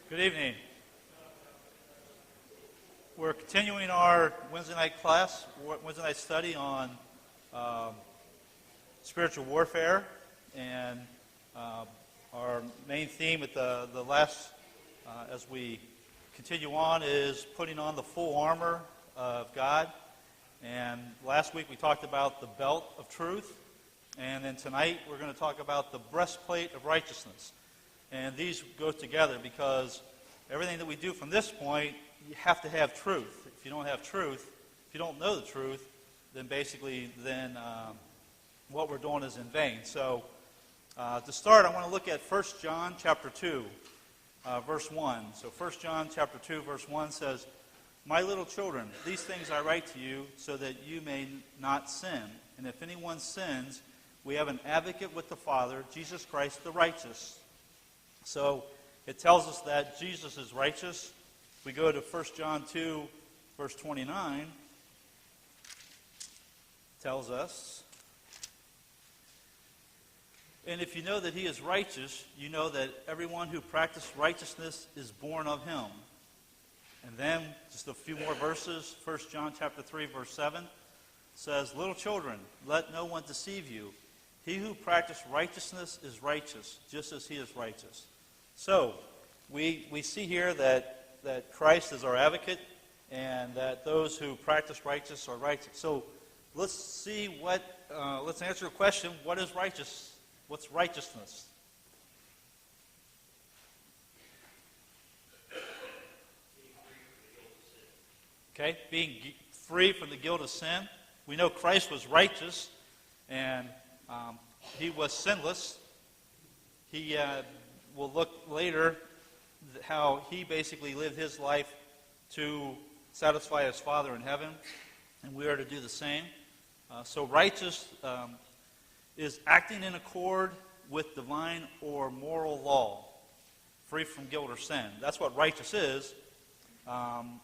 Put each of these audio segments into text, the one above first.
Good evening. We're continuing our Wednesday night class, Wednesday night study on spiritual warfare, and our main theme at the last, as we continue on, is putting on the full armor of God. And last week we talked about the belt of truth, and then tonight we're going to talk about the breastplate of righteousness. And these go together because everything that we do from this point, you have to have truth. If you don't have truth, if you don't know the truth, then basically what we're doing is in vain. So to start, I want to look at 1 John chapter 2, verse 1. So 1 John chapter 2, verse 1 says, "My little children, these things I write to you so that you may not sin. And if anyone sins, we have an advocate with the Father, Jesus Christ the righteous." So it tells us that Jesus is righteous. If we go to 1 John 2, verse 29, it tells us, "And if you know that he is righteous, you know that everyone who practices righteousness is born of him." And then, just a few more verses, 1 John chapter 3, verse 7 says, "Little children, let no one deceive you. He who practices righteousness is righteous, just as he is righteous." So, we see here that Christ is our advocate, and that those who practice righteous are righteous. So, let's see let's answer the question, what is righteous? What's righteousness? Okay, being free from the guilt of sin. We know Christ was righteous, and he was sinless. We'll look later how he basically lived his life to satisfy his Father in heaven, and we are to do the same. So righteous is acting in accord with divine or moral law, free from guilt or sin. That's what righteous is.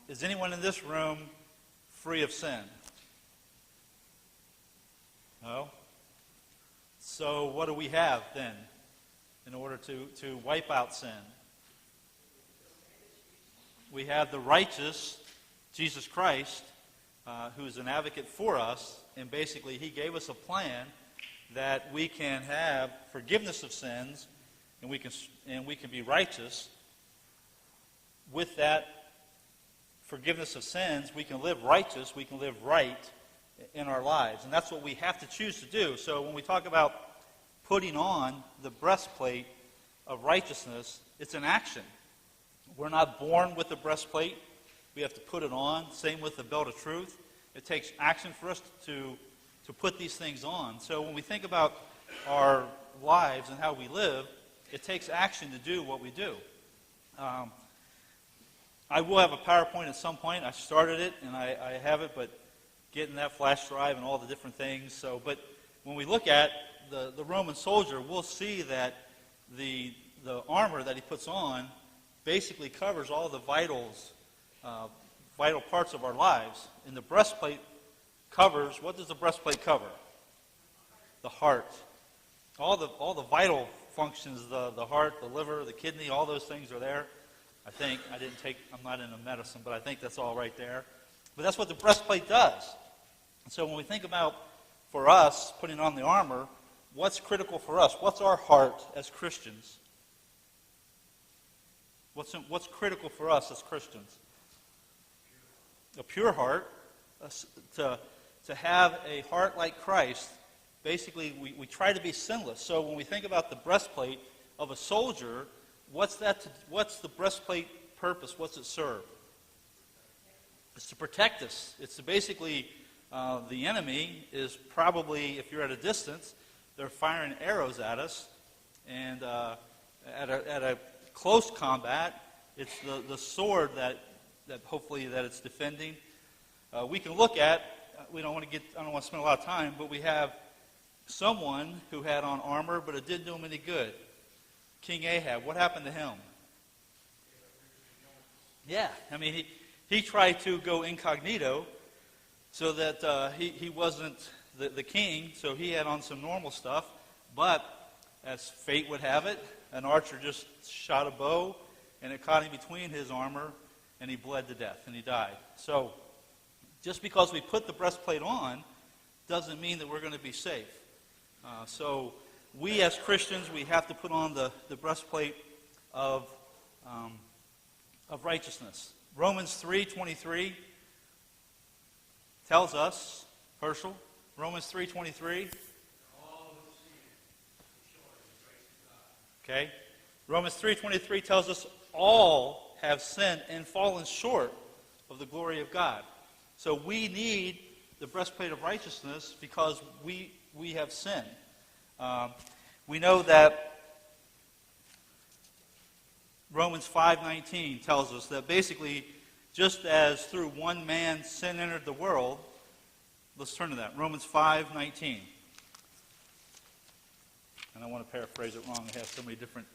Is anyone in this room free of sin? No? So what do we have then in order to wipe out sin? We have the righteous, Jesus Christ, who is an advocate for us, and basically he gave us a plan that we can have forgiveness of sins, and we can be righteous. With that forgiveness of sins, we can live righteous, we can live right in our lives. And that's what we have to choose to do. So when we talk about putting on the breastplate of righteousness, it's an action. We're not born with the breastplate. We have to put it on. Same with the belt of truth. It takes action for us to put these things on. So when we think about our lives and how we live, it takes action to do what we do. I will have a PowerPoint at some point. I started it, and I have it, but getting that flash drive and all the different things. But when we look at the Roman soldier, we'll see that the armor that he puts on basically covers all the vital parts of our lives. And the breastplate covers, what does the breastplate cover? The heart. All the vital functions, the heart, the liver, the kidney, all those things are there. I think, I'm not into medicine, but I think that's all right there. But that's what the breastplate does. And so when we think about, for us, putting on the armor, what's critical for us? What's our heart as Christians? What's critical for us as Christians? A pure heart. To have a heart like Christ, basically we try to be sinless. So when we think about the breastplate of a soldier, what's the breastplate purpose? What's it serve? It's to protect us. It's to basically, the enemy is probably, if you're at a distance, they're firing arrows at us, and at a close combat, it's the sword that hopefully that it's defending. We can look at, I don't want to spend a lot of time, but we have someone who had on armor, but it didn't do him any good. King Ahab, what happened to him? Yeah, I mean, he tried to go incognito so that he wasn't the king, so he had on some normal stuff, but as fate would have it, an archer just shot a bow, and it caught him between his armor, and he bled to death, and he died. So just because we put the breastplate on doesn't mean that we're going to be safe. So we as Christians, we have to put on the breastplate of righteousness. Romans 3:23 tells us, Herschel, Romans 3:23. Okay? Romans 3:23 tells us all have sinned and fallen short of the glory of God. So we need the breastplate of righteousness because we have sinned. We know that Romans 5:19 tells us that basically, just as through one man sin entered the world, let's turn to that. Romans 5:19. And I want to paraphrase it wrong. I have so many different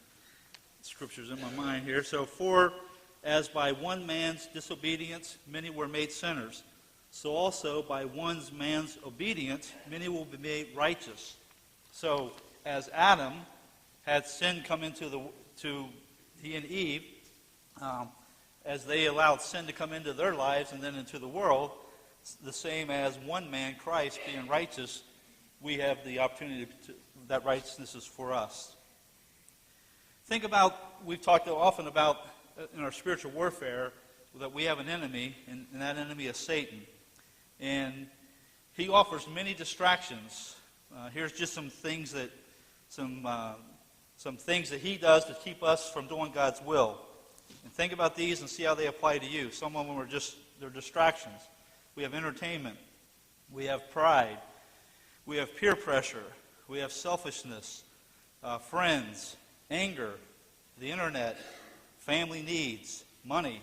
scriptures in my mind here. So, for as by one man's disobedience many were made sinners, so also by one man's obedience many will be made righteous. So, as Adam had sin come into he and Eve, as they allowed sin to come into their lives and then into the world, the same as one man, Christ, being righteous, we have the opportunity that righteousness is for us. Think about, we've talked often about in our spiritual warfare that we have an enemy, and that enemy is Satan. And he offers many distractions. Here's just some things that he does to keep us from doing God's will. And think about these and see how they apply to you. Some of them are they're distractions. We have entertainment. We have pride. We have peer pressure. We have selfishness, friends, anger, the internet, family needs, money,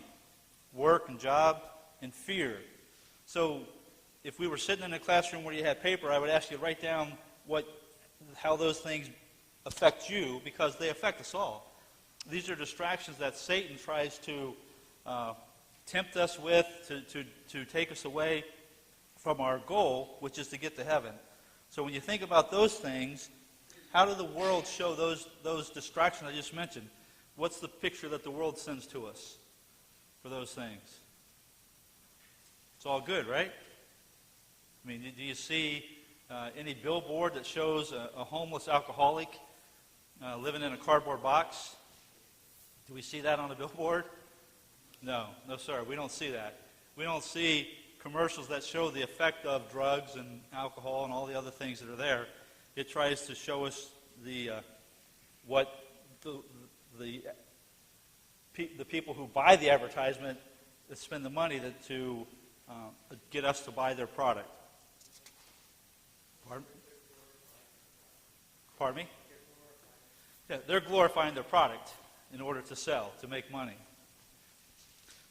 work and job, and fear. So if we were sitting in a classroom where you had paper, I would ask you to write down how those things affect you, because they affect us all. These are distractions that Satan tries to tempt us with to take us away from our goal, which is to get to heaven. So when you think about those things, how does the world show those distractions I just mentioned? What's the picture that the world sends to us for those things? It's all good, right? I mean, do you see any billboard that shows a homeless alcoholic living in a cardboard box? Do we see that on a billboard? No, sir, we don't see that. We don't see commercials that show the effect of drugs and alcohol and all the other things that are there. It tries to show us the people who buy the advertisement that spend the money to get us to buy their product. Pardon me? Yeah, they're glorifying their product in order to sell, to make money.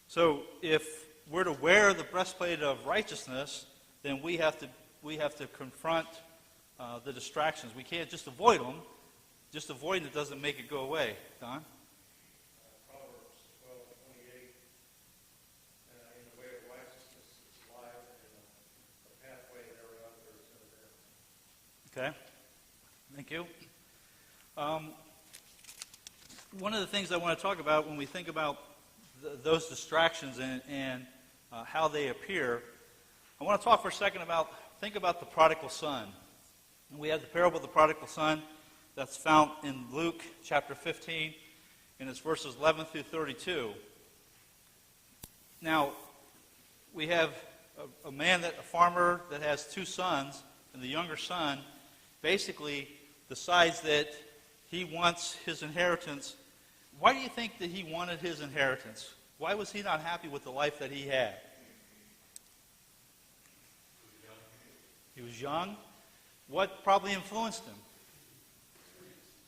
So if we're to wear the breastplate of righteousness, then we have to confront the distractions. We can't just avoid them. Just avoiding it doesn't make it go away. Don? Proverbs 12:28. In the way of righteousness is life, and the pathway thereof there is no death. Okay. Thank you. One of the things I want to talk about when we think about those distractions and how they appear, I want to talk for a second think about the prodigal son. And we have the parable of the prodigal son that's found in Luke chapter 15, and it's verses 11 through 32. Now, we have a farmer that has two sons, and the younger son basically decides that he wants his inheritance. Why do you think that he wanted his inheritance? Why was he not happy with the life that he had? He was young. What probably influenced him?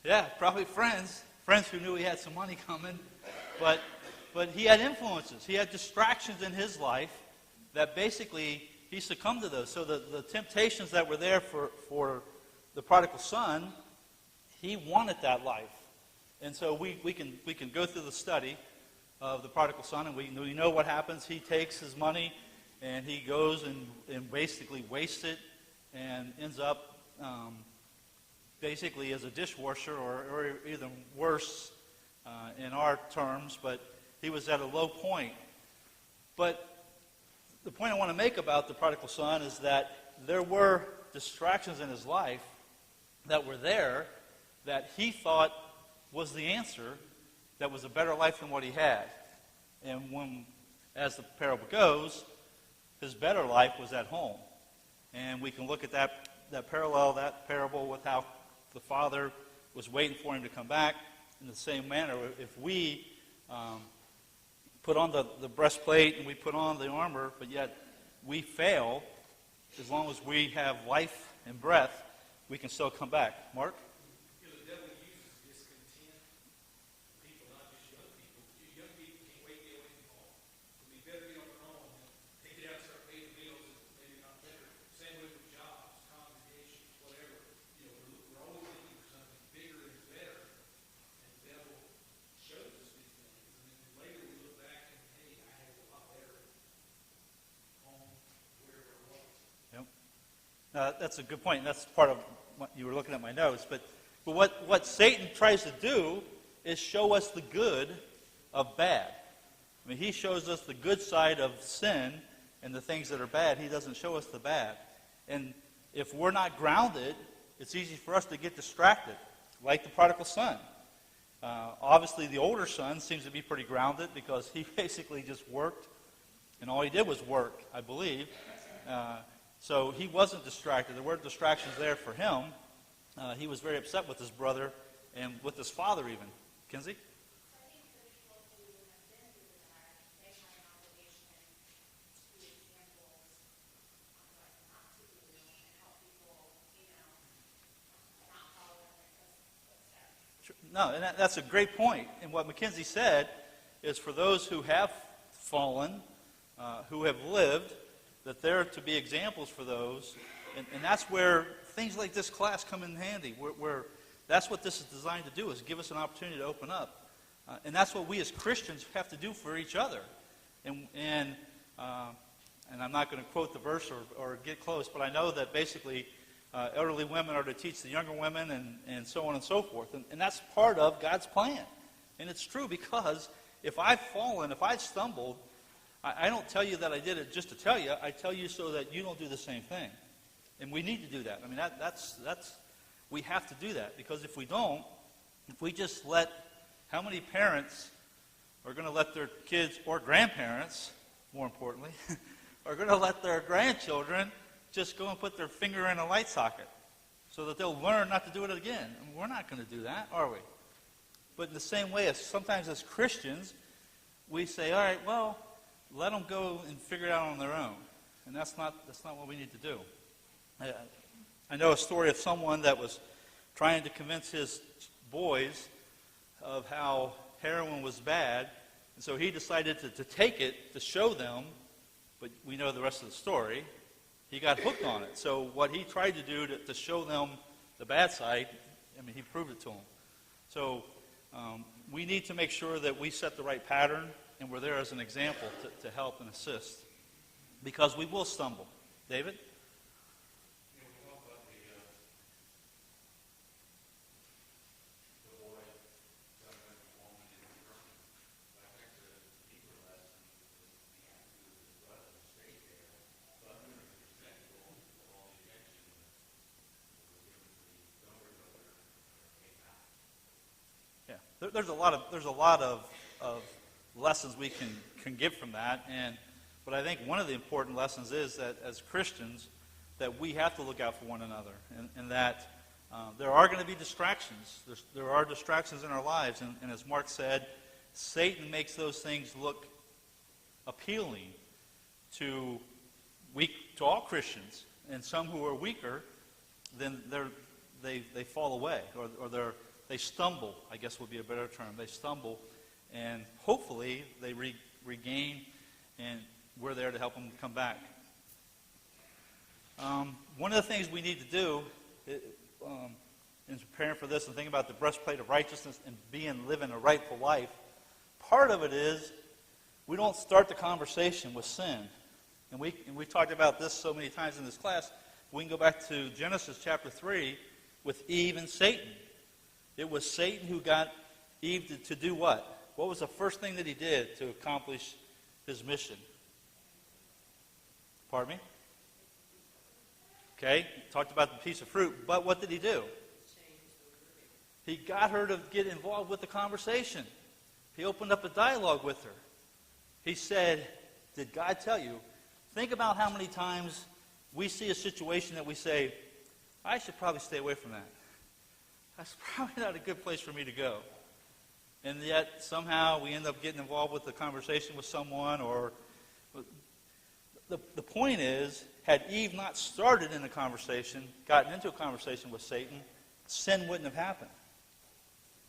Yeah, probably friends who knew he had some money coming. But he had influences. He had distractions in his life that basically he succumbed to those. So the temptations that were there for the prodigal son, he wanted that life. And so we can go through the study of the prodigal son, and we know what happens. He takes his money and he goes and basically wastes it and ends up basically as a dishwasher, or even worse, in our terms, but he was at a low point. But the point I want to make about the prodigal son is that there were distractions in his life that were there that he thought was the answer, that was a better life than what he had. And when, as the parable goes, his better life was at home. And we can look at that parable with how the father was waiting for him to come back. In the same manner, if we put on the breastplate and we put on the armor, but yet we fail, as long as we have life and breath, we can still come back. Mark? You know, the devil uses discontent. People, not just young people. Young people can't wait to get away from home. It'd be better to be on their own and take it out and start paying bills. Maybe not better. Same way with jobs, congregations, whatever. You know, we're always looking for something bigger and better. And the devil shows us these things. And then later we look back and, hey, I had a lot better home, wherever it was. Yep. That's a good point. That's part of what you were looking at my notes. But what Satan tries to do is show us the good of bad. I mean, he shows us the good side of sin and the things that are bad. He doesn't show us the bad. And if we're not grounded, it's easy for us to get distracted, like the prodigal son. Obviously, the older son seems to be pretty grounded because he basically just worked, and all he did was work, I believe. So he wasn't distracted. There weren't distractions there for him. He was very upset with his brother and with his father even. Kinsey? I think the people who have been through that, they have an obligation to be examples on what not to do and help people, not follow in their footsteps. No, and that's a great point. And what Mackenzie said is for those who have fallen, who have lived, that they're to be examples for those. And that's where things like this class come in handy. Where that's what this is designed to do, is give us an opportunity to open up. And that's what we as Christians have to do for each other. And I'm not going to quote the verse or get close, but I know that basically elderly women are to teach the younger women and so on and so forth. And that's part of God's plan. And it's true, because if I've fallen, if I've stumbled, I don't tell you that I did it just to tell you. I tell you so that you don't do the same thing. And we need to do that. I mean, that's we have to do that, because if we don't, if we just let, how many parents are going to let their kids, or grandparents, more importantly, are going to let their grandchildren just go and put their finger in a light socket so that they'll learn not to do it again? I mean, we're not going to do that, are we? But in the same way, as sometimes as Christians, we say, all right, well, let them go and figure it out on their own. And that's not what we need to do. I know a story of someone that was trying to convince his boys of how heroin was bad, and so he decided to take it to show them, but we know the rest of the story. He got hooked on it. So what he tried to do to show them the bad side, I mean, he proved it to them. So we need to make sure that we set the right pattern, and we're there as an example to help and assist, because we will stumble. David? You know, we talk about the boy, young man, woman, and the person. But I think the deeper lesson is the attitude of his brother to stay there. But when he's respectful for all the attention that was given to the younger brother, came out. Yeah, there's a lot of lessons we can give from that, but I think one of the important lessons is that as Christians, that we have to look out for one another, and that there are going to be distractions. There are distractions in our lives, and as Mark said, Satan makes those things look appealing to all Christians, and some who are weaker, then they fall away, or they stumble, I guess would be a better term. They stumble, and hopefully they regain, and we're there to help them come back. One of the things we need to do in preparing for this and thinking about the breastplate of righteousness and living a rightful life, part of it is we don't start the conversation with sin. And we talked about this so many times in this class. We can go back to Genesis chapter 3 with Eve and Satan. It was Satan who got Eve to do what? What was the first thing that he did to accomplish his mission? Pardon me? Okay, talked about the piece of fruit, but what did he do? He got her to get involved with the conversation. He opened up a dialogue with her. He said, did God tell you? Think about how many times we see a situation that we say, I should probably stay away from that. That's probably not a good place for me to go. And yet, somehow, we end up getting involved with the conversation with someone. Or the point is, had Eve not started in a conversation, gotten into a conversation with Satan, sin wouldn't have happened.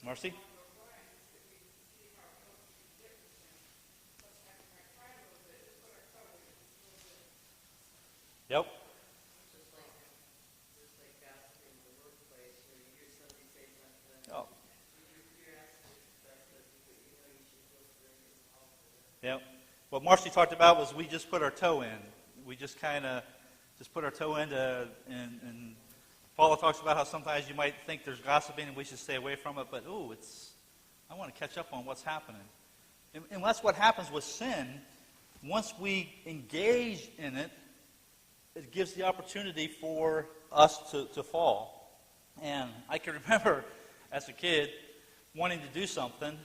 Marcy? Yep. Just like gossiping in the workplace, where you hear somebody say something, Oh. you're asking to express it, but you know you should feel very involved with it. Yep. What Marcy talked about was we just put our toe in. We just kind of just put our toe in and Paula talks about how sometimes you might think there's gossiping and we should stay away from it, but I want to catch up on what's happening. And that's what happens with sin. Once we engage in it, it gives the opportunity for us to fall. And I can remember as a kid wanting to do something,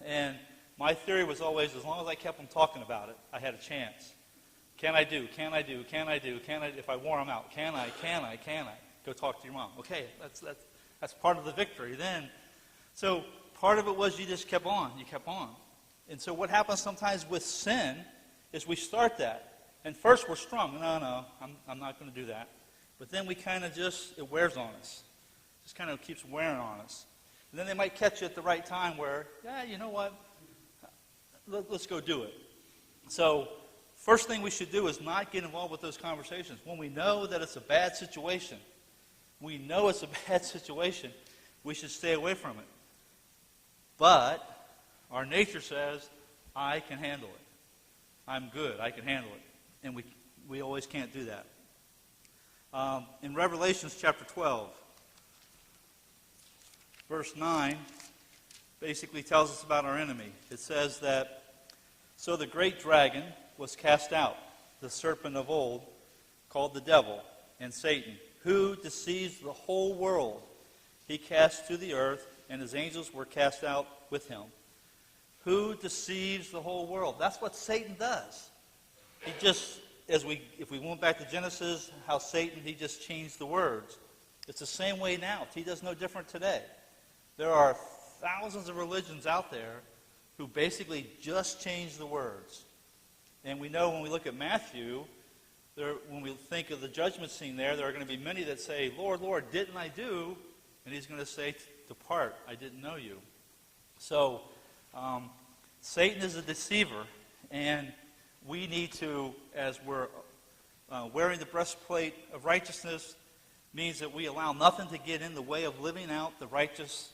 and my theory was always, as long as I kept them talking about it, I had a chance. Can I do? Can I do? Can I do? Can I? If I wore them out, can I? Can I? Can I? Go talk to your mom. Okay, that's part of the victory. Then, so part of it was you just kept on. You kept on. And so what happens sometimes with sin is we start that. And first we're strong. No, I'm not going to do that. But then we kind of it wears on us. Just kind of keeps wearing on us. And then they might catch you at the right time where, yeah, you know what? Let's go do it. So first thing we should do is not get involved with those conversations. When we know that it's a bad situation, we should stay away from it. But our nature says, I can handle it. I'm good. I can handle it. And we always can't do that. In Revelations chapter 12, verse 9, basically tells us about our enemy. It says that, so the great dragon was cast out, the serpent of old, called the devil and Satan, who deceives the whole world. He cast to the earth, and his angels were cast out with him. Who deceives the whole world? That's what Satan does. He just, if we went back to Genesis, how Satan, he just changed the words. It's the same way now. He does no different today. There are thousands of religions out there who basically just change the words. And we know when we look at Matthew, when we think of the judgment scene there are going to be many that say, Lord, Lord, didn't I do? And he's going to say, depart, I didn't know you. So, Satan is a deceiver, and we need to, as we're wearing the breastplate of righteousness, means that we allow nothing to get in the way of living out the righteous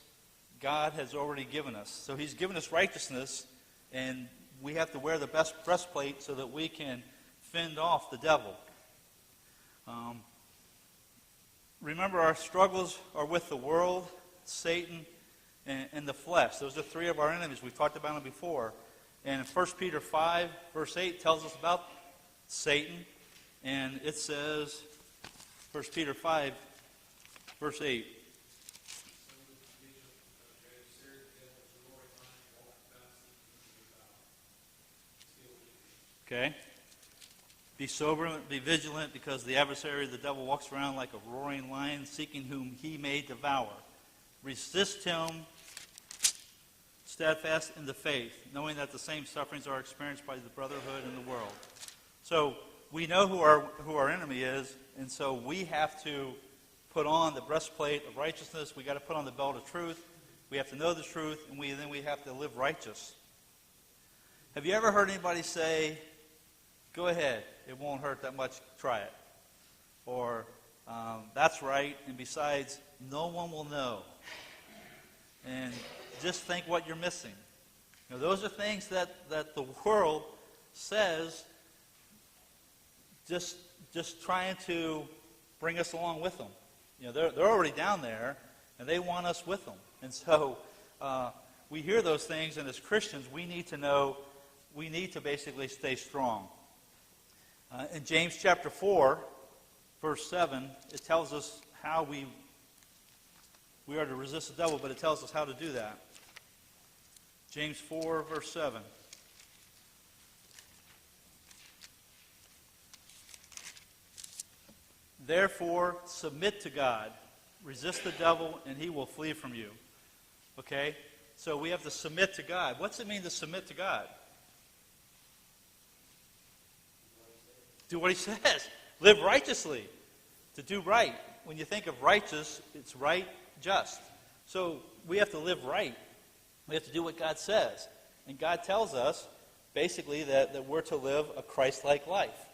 God has already given us. So he's given us righteousness, and we have to wear the best breastplate so that we can fend off the devil. Remember, our struggles are with the world, Satan, and the flesh. Those are three of our enemies. We've talked about them before. And 1 Peter 5, verse 8 tells us about Satan. And it says, 1 Peter 5, verse 8. Okay. Be sober, be vigilant, because the adversary of the devil walks around like a roaring lion, seeking whom he may devour. Resist him, steadfast in the faith, knowing that the same sufferings are experienced by the brotherhood in the world. So we know who our enemy is, and so we have to put on the breastplate of righteousness. We got to put on the belt of truth. We have to know the truth, and then we have to live righteous. Have you ever heard anybody say, go ahead, it won't hurt that much, try it? Or, that's right, and besides, no one will know. And just think what you're missing. You know, those are things that the world says, just trying to bring us along with them. You know, they're already down there, and they want us with them. And so we hear those things, and as Christians, we need to know, we need to basically stay strong. In James chapter 4, verse 7, it tells us how we are to resist the devil, but it tells us how to do that. James 4, verse 7. Therefore, submit to God. Resist the devil, and he will flee from you. Okay? So we have to submit to God. What's it mean to submit to God? Do what he says. Live righteously. To do right. When you think of righteous, it's right, just. So we have to live right. We have to do what God says. And God tells us, basically, that we're to live a Christ-like life.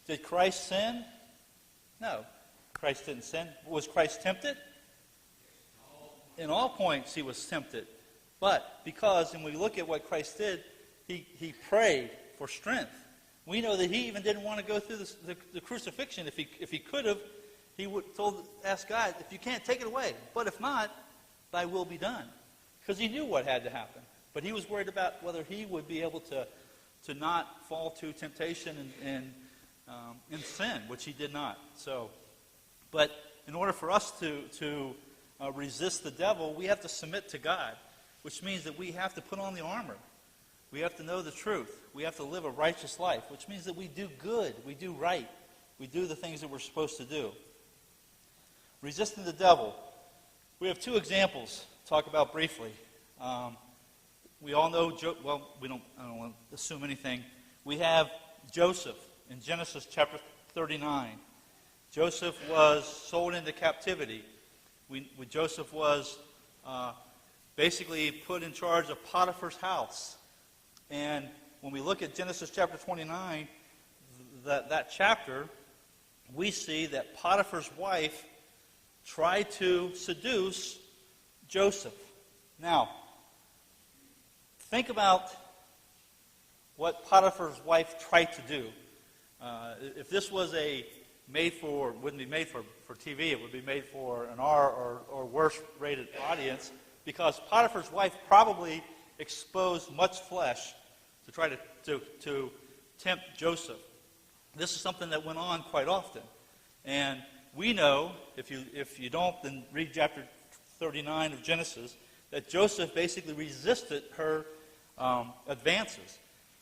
Did Christ sin? No. Christ didn't sin. Was Christ tempted? In all points he was tempted. But because, and we look at what Christ did, he prayed for strength. We know that he even didn't want to go through the crucifixion. If he could have, he would ask God, if you can't, take it away. But if not, thy will be done. Because he knew what had to happen. But he was worried about whether he would be able to not fall to temptation and sin, which he did not. So, but in order for us to resist the devil, we have to submit to God, which means that we have to put on the armor. We have to know the truth. We have to live a righteous life, which means that we do good, we do right, we do the things that we're supposed to do. Resisting the devil. We have two examples to talk about briefly. We all know, I don't want to assume anything. We have Joseph in Genesis chapter 39. Joseph was sold into captivity. Joseph was basically put in charge of Potiphar's house. And when we look at Genesis chapter 29, that chapter, we see that Potiphar's wife tried to seduce Joseph. Now, think about what Potiphar's wife tried to do. If this was wouldn't be made for TV, it would be made for an R or worse rated audience, because Potiphar's wife probably exposed much flesh to try to tempt Joseph. This is something that went on quite often. And we know, if you don't, then read chapter 39 of Genesis, that Joseph basically resisted her advances.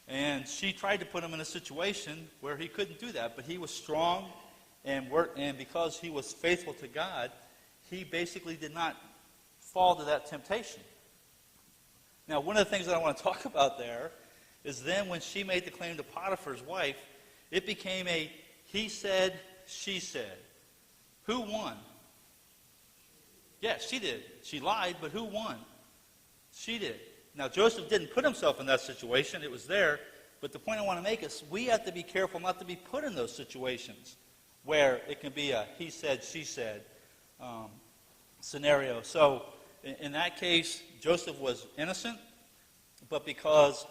And she tried to put him in a situation where he couldn't do that. But he was strong, and because he was faithful to God, he basically did not fall to that temptation. Now, one of the things that I want to talk about there is then when she made the claim to Potiphar's wife, it became a he said, she said. Who won? Yes, she did. She lied, but who won? She did. Now, Joseph didn't put himself in that situation. It was there. But the point I want to make is we have to be careful not to be put in those situations where it can be a he said, she said scenario. So, in that case, Joseph was innocent, but because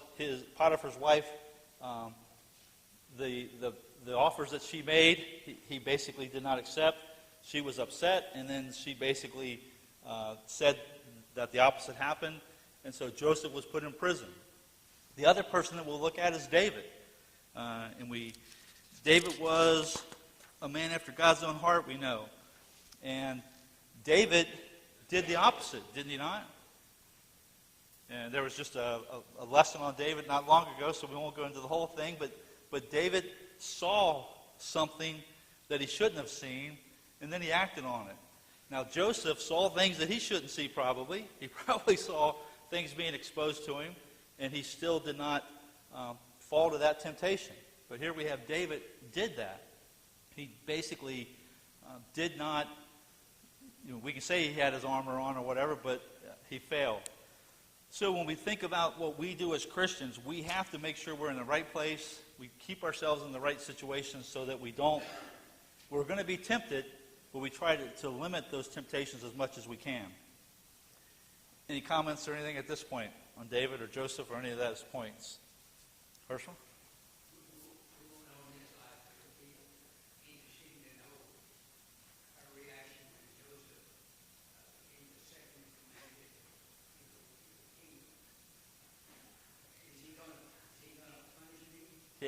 Potiphar's wife, the offers that she made, he basically did not accept. She was upset, and then she basically said that the opposite happened, and so Joseph was put in prison. The other person that we'll look at is David. David was a man after God's own heart, we know. And David did the opposite, didn't he not? And there was just a lesson on David not long ago, so we won't go into the whole thing, but David saw something that he shouldn't have seen, and then he acted on it. Now, Joseph saw things that he shouldn't see probably. He probably saw things being exposed to him, and he still did not fall to that temptation. But here we have David did that. He basically did not, we can say he had his armor on or whatever, but he failed. So when we think about what we do as Christians, we have to make sure we're in the right place. We keep ourselves in the right situations so that we're going to be tempted, but we try to limit those temptations as much as we can. Any comments or anything at this point on David or Joseph or any of those points? Herschel?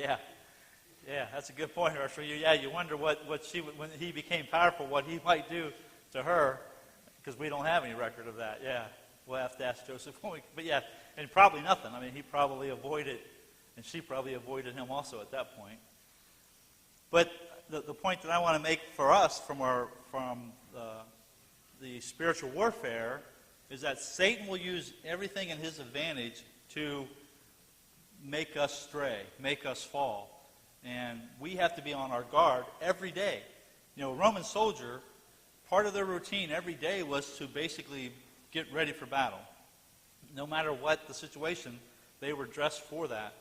Yeah. Yeah, that's a good point, Ursula. Yeah, you wonder what she, when he became powerful, what he might do to her, because we don't have any record of that. Yeah, we'll have to ask Joseph. But yeah, and probably nothing. I mean, he probably avoided, and she probably avoided him also at that point. But the point that I want to make for us from the spiritual warfare is that Satan will use everything in his advantage to make us stray, make us fall. And we have to be on our guard every day. You know, a Roman soldier, part of their routine every day was to basically get ready for battle. No matter what the situation, they were dressed for that.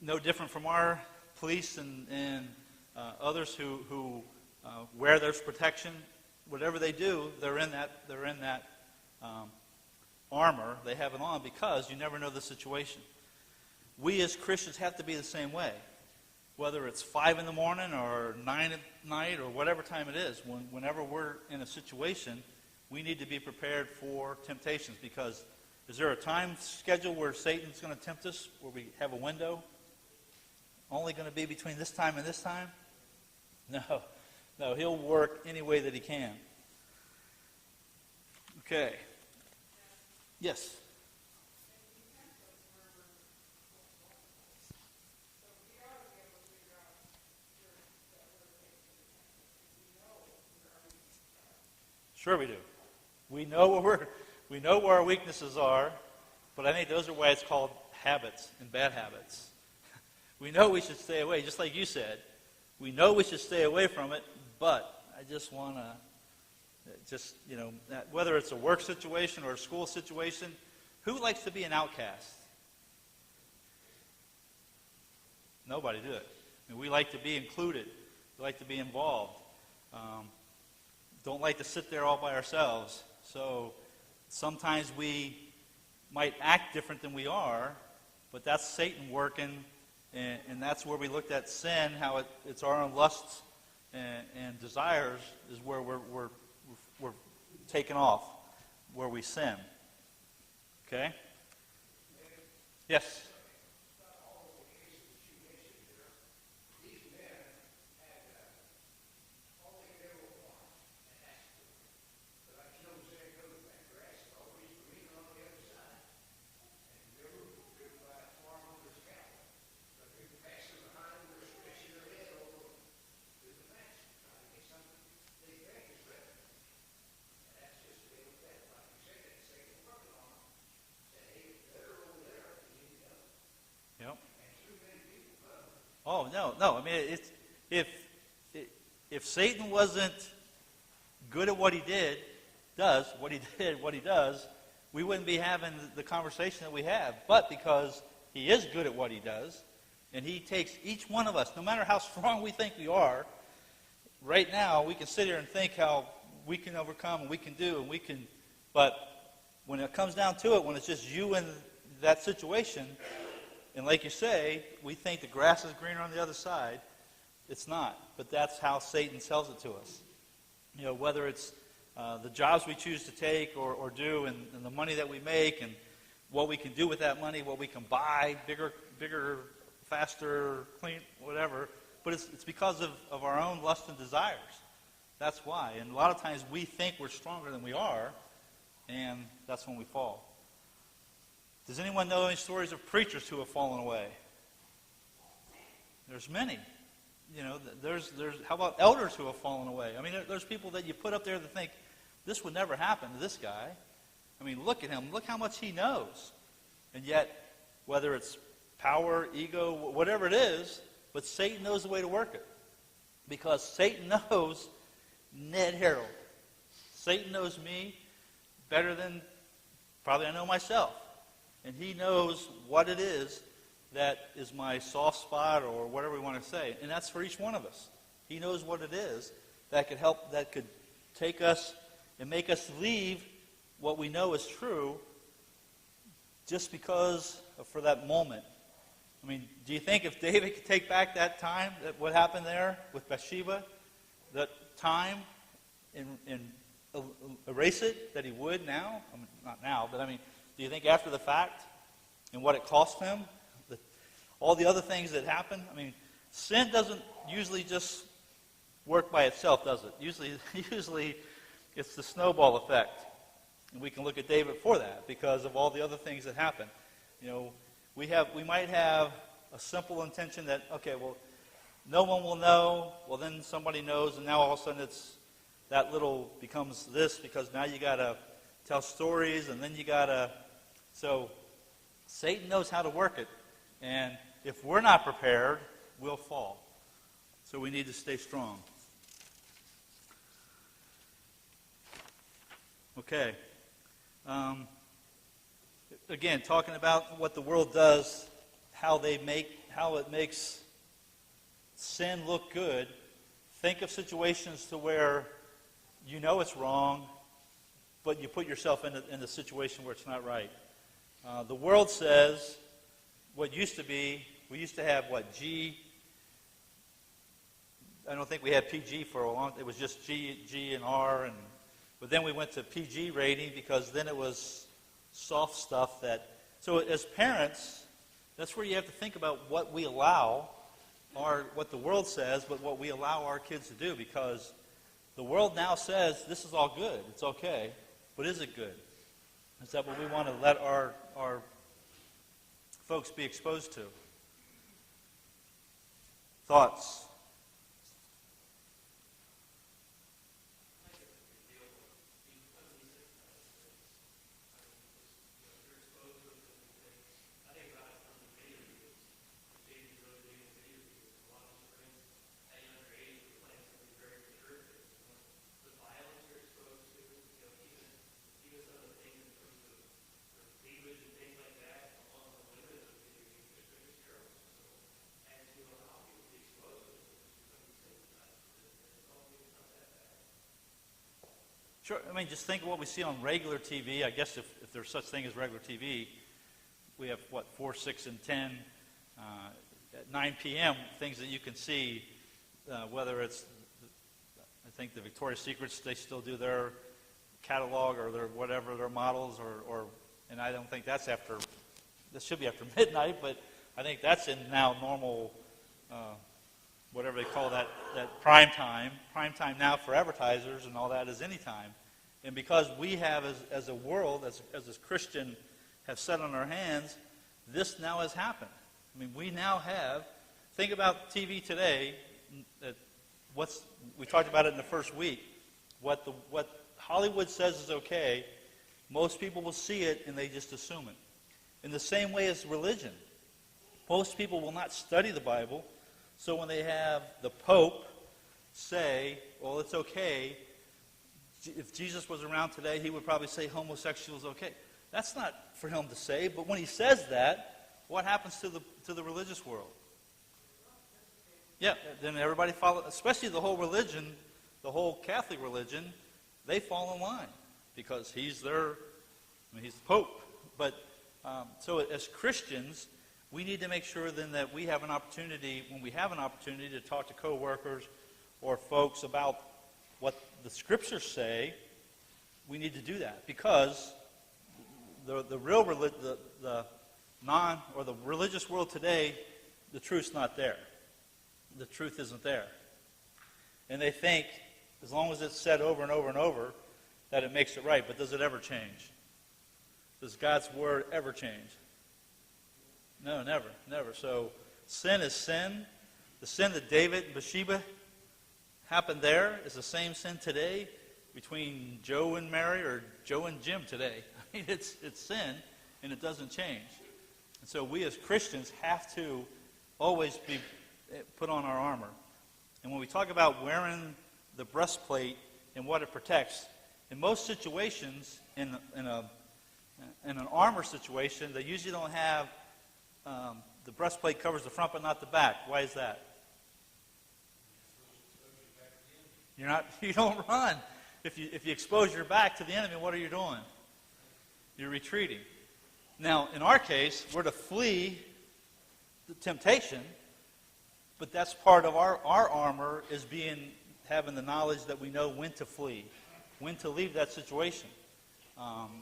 No different from our police and others who wear their protection. Whatever they do, they're in that armor. They have it on because you never know the situation. We as Christians have to be the same way. Whether it's 5 in the morning or 9 at night or whatever time it is, whenever we're in a situation, we need to be prepared for temptations. Because is there a time schedule where Satan's going to tempt us, where we have a window? Only going to be between this time and this time? No, he'll work any way that he can. Okay. Yes. Sure we do. We know where our weaknesses are, but I think those are why it's called habits and bad habits. We know we should stay away, just like you said. We know we should stay away from it, but I just want to, whether it's a work situation or a school situation, who likes to be an outcast? Nobody does. I mean, we like to be included. We like to be involved. Don't like to sit there all by ourselves. So sometimes we might act different than we are, but that's Satan working, and that's where we looked at sin, how it's our own lusts and desires is where we're taken off, where we sin. Okay? Yes? Oh, no. I mean, if Satan wasn't good at what he does, we wouldn't be having the conversation that we have. But because he is good at what he does, and he takes each one of us, no matter how strong we think we are, right now we can sit here and think how we can overcome and we can do and we can, but when it comes down to it, when it's just you in that situation, and like you say, we think the grass is greener on the other side. It's not. But that's how Satan sells it to us. You know, whether it's the jobs we choose to take or do and the money that we make and what we can do with that money, what we can buy, bigger, faster, clean, whatever. But it's because of our own lust and desires. That's why. And a lot of times we think we're stronger than we are, and that's when we fall. Does anyone know any stories of preachers who have fallen away? There's many. You know, there's how about elders who have fallen away? I mean, there's people that you put up there that think, this would never happen to this guy. I mean, look at him. Look how much he knows. And yet, whether it's power, ego, whatever it is, but Satan knows the way to work it. Because Satan knows Ned Herald. Satan knows me better than probably I know myself. And he knows what it is that is my soft spot or whatever we want to say. And that's for each one of us. He knows what it is that could help, that could take us and make us leave what we know is true just because for that moment. I mean, do you think if David could take back that time, that what happened there with Bathsheba, that time and erase it, that he would now? I mean, not now, but I mean, do you think after the fact and what it cost him? all the other things that happen. I mean, sin doesn't usually just work by itself, does it? Usually it's the snowball effect. And we can look at David for that because of all the other things that happen. You know, we might have a simple intention that, okay, well, no one will know. Well, then somebody knows, and now all of a sudden that little becomes this because now you got to tell stories, and then you got to. So Satan knows how to work it, and if we're not prepared, we'll fall. So we need to stay strong. Okay. Again, talking about what the world does, how it makes sin look good. Think of situations to where you know it's wrong, but you put yourself in a situation where it's not right. The world says what used to be, we used to have G. I don't think we had PG for a long time. It was just G and R, but then we went to PG rating because then it was soft stuff that. So as parents, that's where you have to think about what we allow, or what the world says, but what we allow our kids to do, because the world now says this is all good, it's okay, but is it good? Is that what we want to let our folks be exposed to? Thoughts? Sure. I mean, just think of what we see on regular TV. I guess if there's such thing as regular TV, we have, 4, 6, and 10 at 9 p.m., things that you can see, whether it's, I think the Victoria's Secrets, they still do their catalog or their whatever, their models, and I don't think this should be after midnight, but I think that's in now normal, whatever they call that prime time. Prime time now for advertisers and all that is any time. And because we have, as a world, as a Christian, have set on our hands, this now has happened. I mean, we now have, think about TV today, we talked about it in the first week, what Hollywood says is okay, most people will see it and they just assume it. In the same way as religion. Most people will not study the Bible, so when they have the Pope say, well, it's okay, if Jesus was around today, he would probably say homosexual is okay. That's not for him to say, but when he says that, what happens to the religious world? Yeah, then everybody follows, especially the whole religion, the whole Catholic religion, they fall in line because he's the Pope. But so as Christians, we need to make sure then that we have an opportunity, when we have an opportunity to talk to coworkers or folks about what the Scriptures say, we need to do that because the religious world today, the truth's not there. The truth isn't there. And they think, as long as it's said over and over and over, that it makes it right. But does it ever change? Does God's Word ever change? No, never, never. So sin is sin. The sin that David and Bathsheba happened there is the same sin today between Joe and Mary or Joe and Jim today. I mean, it's sin, and it doesn't change. And so we as Christians have to always put on our armor. And when we talk about wearing the breastplate and what it protects, in most situations, in an armor situation, they usually don't have the breastplate covers the front but not the back. Why is that? You don't run. If you expose your back to the enemy, what are you doing? You're retreating. Now, in our case, we're to flee the temptation, but that's part of our armor is having the knowledge that we know when to flee, when to leave that situation,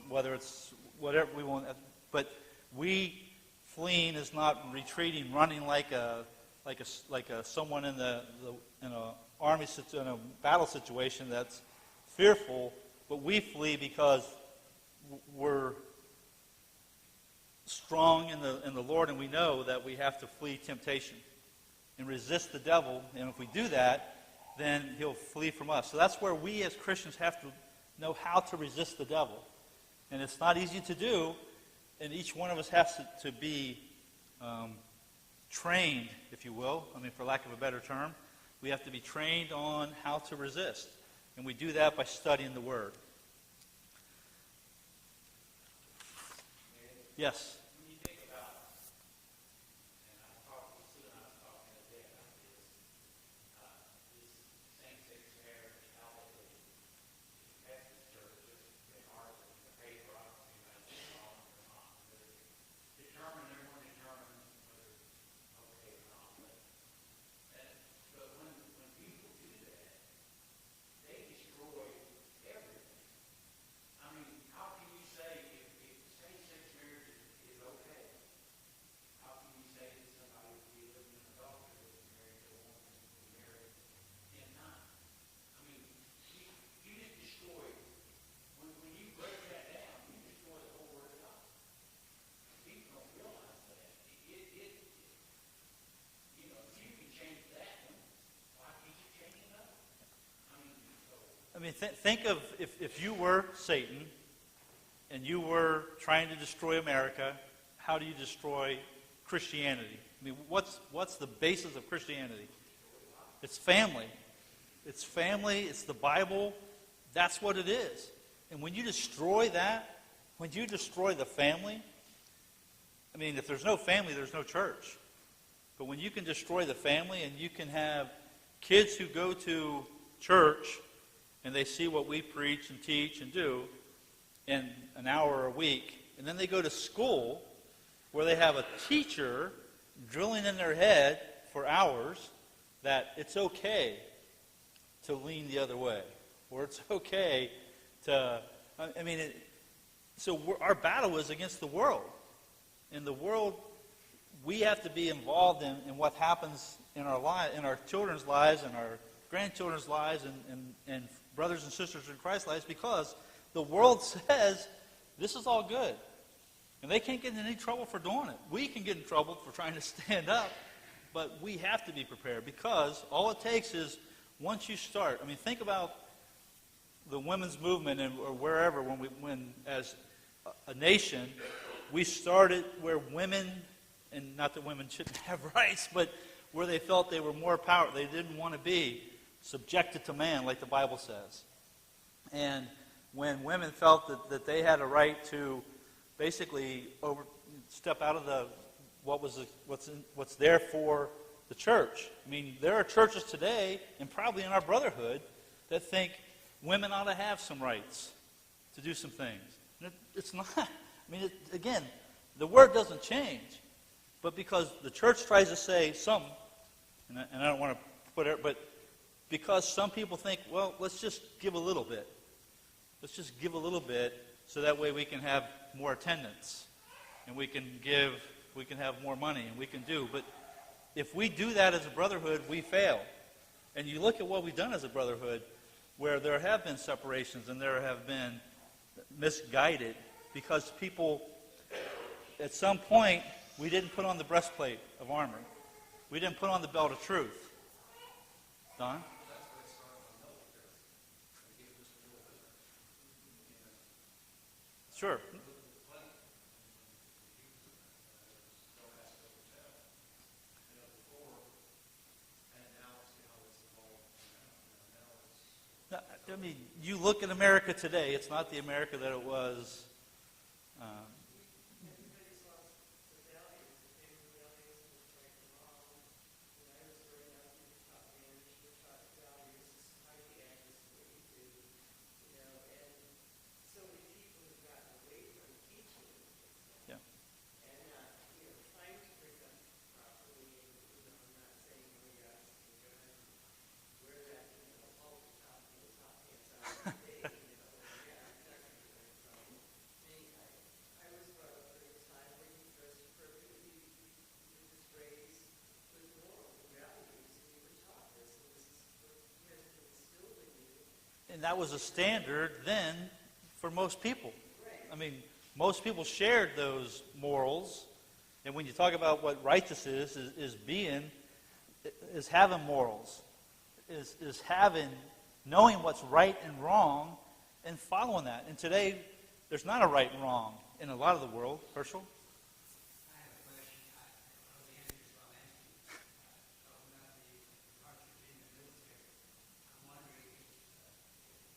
whether it's whatever we want. But we fleeing is not retreating, running like someone in in a battle situation that's fearful. But we flee because we're strong in the Lord, and we know that we have to flee temptation and resist the devil. And if we do that, then he'll flee from us. So that's where we as Christians have to know how to resist the devil. And it's not easy to do, and each one of us has to be trained, if you will. I mean, for lack of a better term, we have to be trained on how to resist. And we do that by studying the Word. Yes? When you think about, and I talked with Sue and I was talking the other day about this same-sex marriage outlet at the church, in ours, in the paper, I don't think that's wrong or not. They're going to determine whether it's okay or not. But when people do that, they destroy everything. I mean, how can you say if same-sex marriage is okay? How can you say that somebody would be living in adultery is married to a woman who's married and not? I mean, you just destroy, when you break that down, you destroy the whole word of God. People don't realize that. You know, if you can change that one, why can't you change another? I mean, so. I mean, think of if you were Satan and you were trying to destroy America, how do you destroy Christianity? I mean, what's the basis of Christianity? It's family. It's family. It's the Bible. That's what it is. And when you destroy that, when you destroy the family, I mean, if there's no family, there's no church. But when you can destroy the family and you can have kids who go to church and they see what we preach and teach and do in an hour a week, and then they go to school where they have a teacher drilling in their head for hours that it's okay to lean the other way, or it's okay to, I mean, our battle is against the world. In the world, we have to be involved in what happens in our lives, in our children's lives, and our grandchildren's lives, and brothers and sisters in Christ's lives, because the world says this is all good. And they can't get in any trouble for doing it. We can get in trouble for trying to stand up, but we have to be prepared, because all it takes is once you start. I mean, think about the women's movement or wherever, when as a nation, we started where women, and not that women shouldn't have rights, but where they felt they were more powerful. They didn't want to be subjected to man, like the Bible says. And when women felt that they had a right to basically step out of what's there for the church. I mean, there are churches today, and probably in our brotherhood, that think women ought to have some rights to do some things. And it's not. I mean, again, the word doesn't change. But because the church tries to say some, and I don't want to put it, but because some people think, well, let's just give a little bit. Let's just give a little bit so that way we can have more attendance. And we can have more money, and we can do. But if we do that as a brotherhood, we fail. And you look at what we've done as a brotherhood, where there have been separations and there have been misguided, because people, at some point, we didn't put on the breastplate of armor. We didn't put on the belt of truth. Don? Sure. I mean, you look at America today, it's not the America that it was. that was a standard then for most people. I mean, most people shared those morals. And when you talk about what righteous is having morals, is having, knowing what's right and wrong and following that. And today, there's not a right and wrong in a lot of the world. Herschel? I have a question. I was answering as well as you. Talking about the departures in the military. I'm wondering if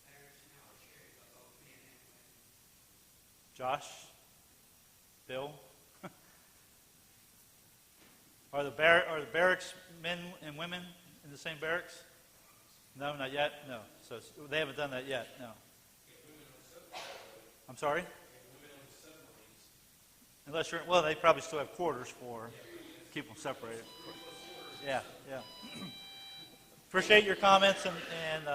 parents now are scared about both men and women. Josh? Bill? Are the barracks men and women in the same barracks? No, not yet? No. So they haven't done that yet? No. I'm sorry? Unless you're, well, they probably still have quarters for, keep them separated. Yeah, yeah. Appreciate your comments and